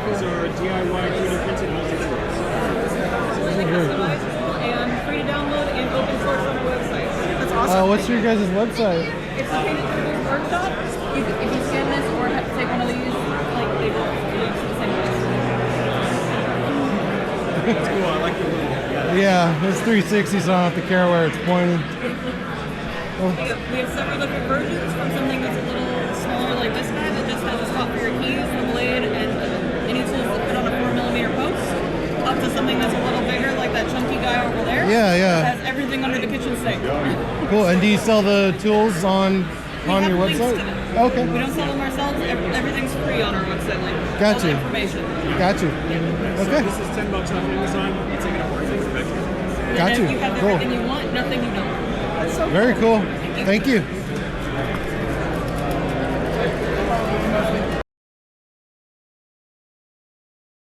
These are DIY 3D printed multi-tools. Completely customizable and free to download and open source on our website. That's awesome. What's your guys' website? It's the Painted Gerbils Workshop. If you scan this or have to take one of these, like they will link to the same place. That's cool. I like the little. Yeah, it's 360, so I don't have to care where it's pointing. We have several different versions, from something that's a little smaller like this guy that just has a spot for your keys, the blade, and any tools that fit on a 4mm post, up to something that's a little bigger like that chunky guy over there. Yeah. That has everything under the kitchen sink. Cool. And do you sell the tools on your links website? to them. Okay. We don't sell them ourselves. Everything's free on our website. Like, Got all the you. information. Got you. So Okay. this is $10 off Amazon. You take it up for things back here. Got And you. if you have Cool. everything you want, nothing you don't. That's so Very cool. Thank you.